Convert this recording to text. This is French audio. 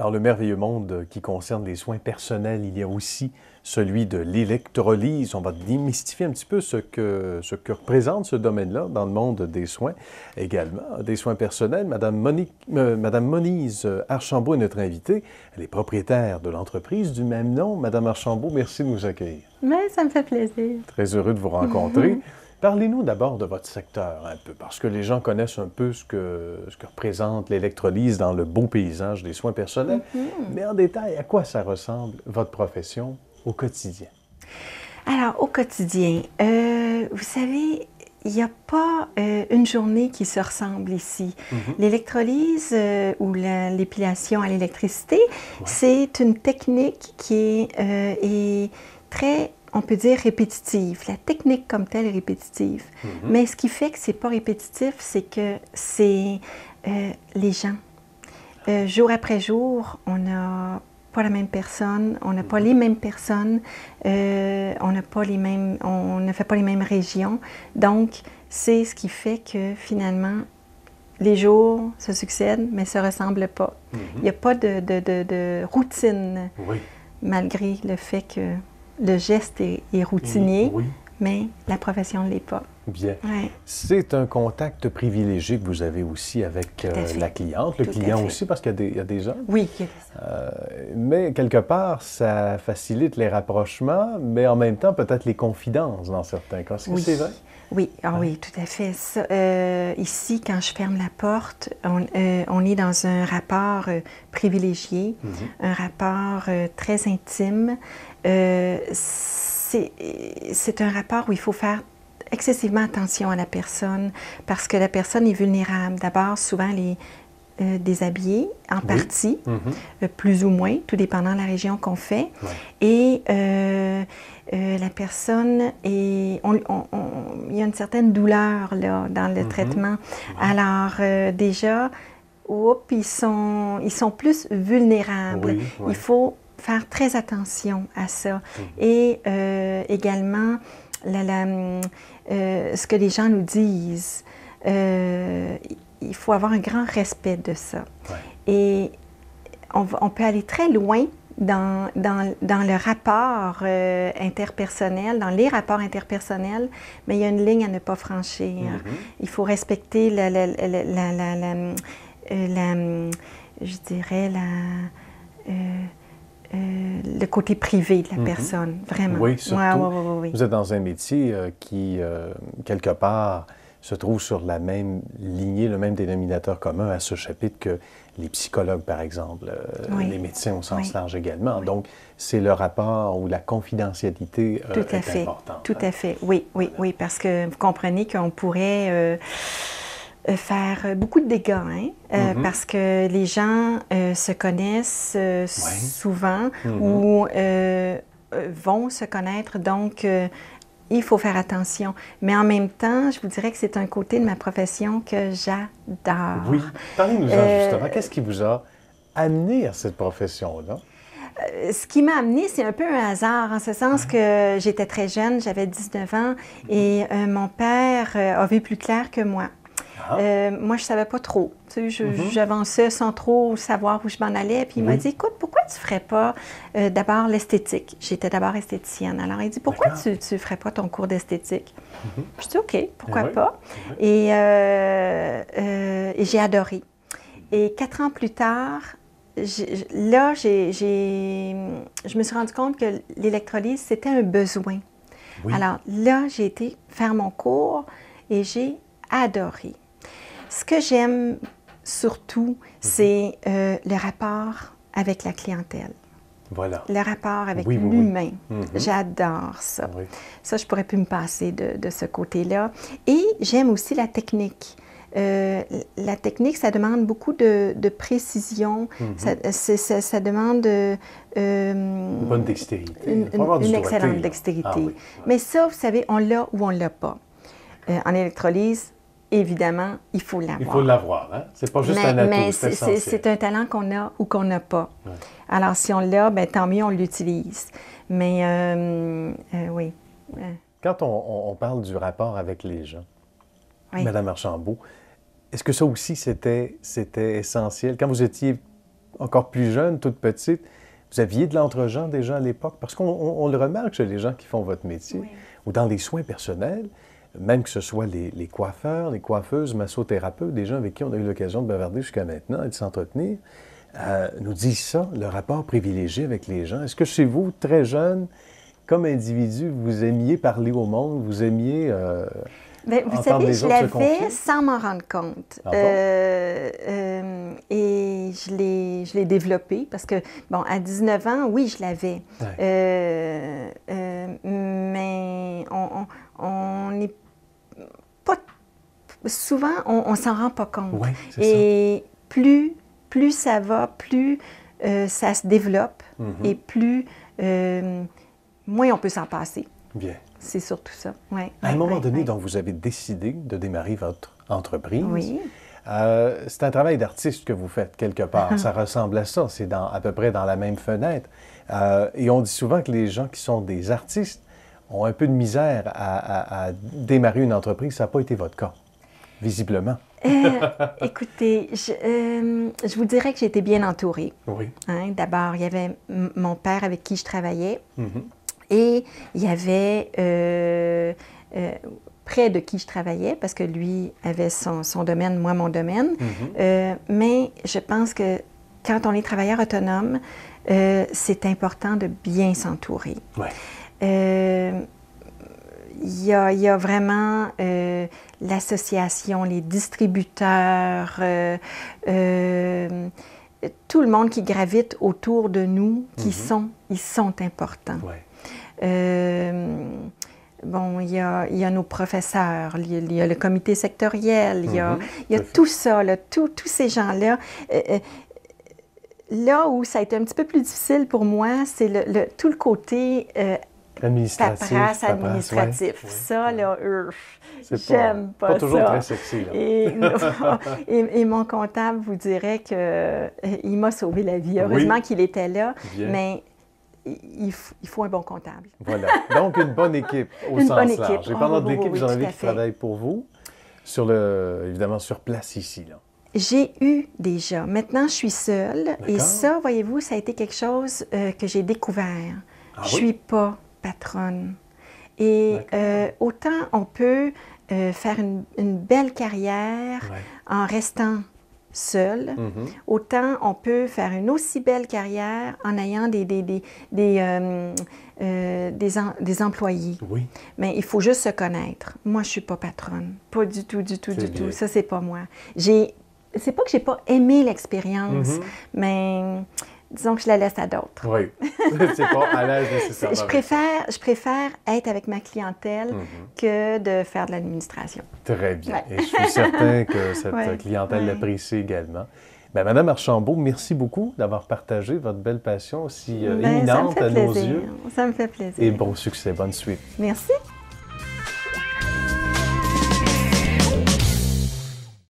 Dans le merveilleux monde qui concerne les soins personnels, il y a aussi celui de l'électrolyse. On va démystifier un petit peu ce que représente ce domaine-là dans le monde des soins. Également, des soins personnels. Madame Monise Archambault est notre invitée. Elle est propriétaire de l'entreprise du même nom. Madame Archambault, merci de nous accueillir. Mais ça me fait plaisir. Très heureux de vous rencontrer. Parlez-nous d'abord de votre secteur un peu, parce que les gens connaissent un peu ce que représente l'électrolyse dans le beau paysage des soins personnels. Mais en détail, à quoi ça ressemble, votre profession, au quotidien? Alors, au quotidien, vous savez, il n'y a pas une journée qui se ressemble ici. L'électrolyse ou l'épilation à l'électricité, c'est une technique qui est très, on peut dire, répétitive. La technique comme telle est répétitive. Mais ce qui fait que c'est pas répétitif, c'est que c'est les gens. Jour après jour, on n'a pas la même personne, on n'a pas les mêmes personnes, on ne fait pas les mêmes régions. Donc, c'est ce qui fait que finalement, les jours se succèdent, mais ne se ressemblent pas. Il n'y a pas de routine, malgré le fait que le geste est routinier, mais la profession ne l'est pas. Bien. C'est un contact privilégié que vous avez aussi avec la cliente, le client aussi, parce qu'il y a des gens. Oui. Mais quelque part, ça facilite les rapprochements, mais en même temps, peut-être les confidences dans certains cas. Est-ce que c'est vrai? Oui, oui, tout à fait. Ça, ici, quand je ferme la porte, on est dans un rapport privilégié, un rapport très intime. C'est un rapport où il faut faire excessivement attention à la personne parce que la personne est vulnérable. D'abord, souvent, elle est déshabillée, en partie, plus ou moins, tout dépendant de la région qu'on fait. Et la personne est... il y a une certaine douleur là, dans le traitement. Alors, déjà, ils sont plus vulnérables. Il faut faire très attention à ça. Et également, ce que les gens nous disent, il faut avoir un grand respect de ça. Et on peut aller très loin dans le rapport interpersonnel, dans les rapports interpersonnels, mais il y a une ligne à ne pas franchir. Il faut respecter je dirais, le côté privé de la personne, vraiment. Oui, surtout. Vous êtes dans un métier qui, quelque part, se trouve sur la même lignée, le même dénominateur commun à ce chapitre que les psychologues, par exemple, les médecins au sens large également. Donc, c'est le rapport où la confidentialité est importante. Tout à fait, oui, parce que vous comprenez qu'on pourrait faire beaucoup de dégâts, parce que les gens se connaissent souvent ou vont se connaître, donc il faut faire attention. Mais en même temps, je vous dirais que c'est un côté de ma profession que j'adore. Oui, parlez-nous-en justement. Qu'est-ce qui vous a amené à cette profession-là? Ce qui m'a amenée, c'est un peu un hasard, en ce sens que j'étais très jeune, j'avais 19 ans, et mon père a vu plus clair que moi. Moi, je ne savais pas trop. Tu sais, j'avançais sans trop savoir où je m'en allais. Puis il m'a dit, écoute, pourquoi tu ne ferais pas d'abord l'esthétique? J'étais d'abord esthéticienne. Alors, il dit, pourquoi tu ne ferais pas ton cours d'esthétique? Je dis, OK, pourquoi pas? Et j'ai adoré. Et 4 ans plus tard, je me suis rendu compte que l'électrolyse, c'était un besoin. Alors là, j'ai été faire mon cours et j'ai adoré. Ce que j'aime surtout, c'est le rapport avec la clientèle. Le rapport avec l'humain. J'adore ça. Ça, je ne pourrais plus me passer de ce côté-là. Et j'aime aussi la technique. La technique, ça demande beaucoup de précision. Ça demande une bonne dextérité. Une excellente dextérité. Mais ça, vous savez, on l'a ou on ne l'a pas. En électrolyse, évidemment, il faut l'avoir. Il faut l'avoir, hein? C'est pas juste un atout, mais c'est essentiel. C'est un talent qu'on a ou qu'on n'a pas. Alors, si on l'a, ben, tant mieux, on l'utilise. Mais, oui. Quand on parle du rapport avec les gens, Madame Archambault, est-ce que ça aussi, c'était essentiel? Quand vous étiez encore plus jeune, toute petite, vous aviez de l'entre-gens déjà à l'époque? Parce qu'on le remarque chez les gens qui font votre métier, Oui. ou dans les soins personnels, même que ce soit les coiffeurs, les coiffeuses, massothérapeutes, des gens avec qui on a eu l'occasion de bavarder jusqu'à maintenant et de s'entretenir, nous disent ça, le rapport privilégié avec les gens. Est-ce que chez vous, très jeune, comme individu, vous aimiez parler au monde, vous aimiez Bien, vous entendre savez, les je autres se l'avais confier? sans m'en rendre compte. Ah bon? Et je l'ai développé parce que, bon, à 19 ans, oui, je l'avais. Ouais. Mais on n'est pas... Souvent, on s'en rend pas compte. Oui, c'est Et plus ça va, plus ça se développe et plus... moins on peut s'en passer. Bien. C'est surtout ça. Ouais, À un moment donné, ouais. donc, vous avez décidé de démarrer votre entreprise. Oui. C'est un travail d'artiste que vous faites quelque part. Ça ressemble à ça. C'est à peu près dans la même fenêtre. Et on dit souvent que les gens qui sont des artistes ont un peu de misère à démarrer une entreprise. Ça n'a pas été votre cas, visiblement. Écoutez, je vous dirais que j'ai été bien entourée. Oui. Hein, d'abord, il y avait mon père avec qui je travaillais. Mm-hmm. Et il y avait près de qui je travaillais, parce que lui avait son domaine, moi mon domaine. Mm-hmm. Mais je pense que quand on est travailleur autonome, c'est important de bien s'entourer. Ouais. Il y a vraiment l'association, les distributeurs, tout le monde qui gravite autour de nous, ils sont importants. Ouais. Bon, il y a nos professeurs, il y a le comité sectoriel, il y a tout ça, là, tous ces gens-là. Là où ça a été un petit peu plus difficile pour moi, c'est tout le côté paperasse administratif. Ouais. Ça, là, j'aime pas ça. toujours très sexy, là. Et mon comptable vous dirait qu'il m'a sauvé la vie. Heureusement qu'il était là, mais il faut un bon comptable. Voilà. Donc, une bonne équipe au sens large. Et parlant de l'équipe, j'en ai qui travaille pour vous, évidemment sur place ici, là. J'ai eu déjà. Maintenant, je suis seule. D'accord. Et ça, voyez-vous, ça a été quelque chose que j'ai découvert. Ah, je ne suis pas patronne. Et autant on peut faire une belle carrière en restant seul, autant on peut faire une aussi belle carrière en ayant des employés. Oui. Mais il faut juste se connaître. Moi, je ne suis pas patronne. Pas du tout, du tout, du bien. tout. Ça, c'est pas moi. C'est pas que j'ai pas aimé l'expérience, mais disons que je la laisse à d'autres. Oui. C'est pas à l'aise nécessairement. Je préfère être avec ma clientèle que de faire de l'administration. Très bien. Ouais. Et je suis certain que cette clientèle l'apprécie également. Bien, Madame Archambault, merci beaucoup d'avoir partagé votre belle passion aussi éminente à nos yeux. Ça me fait plaisir. Et bon succès, bonne suite. Merci.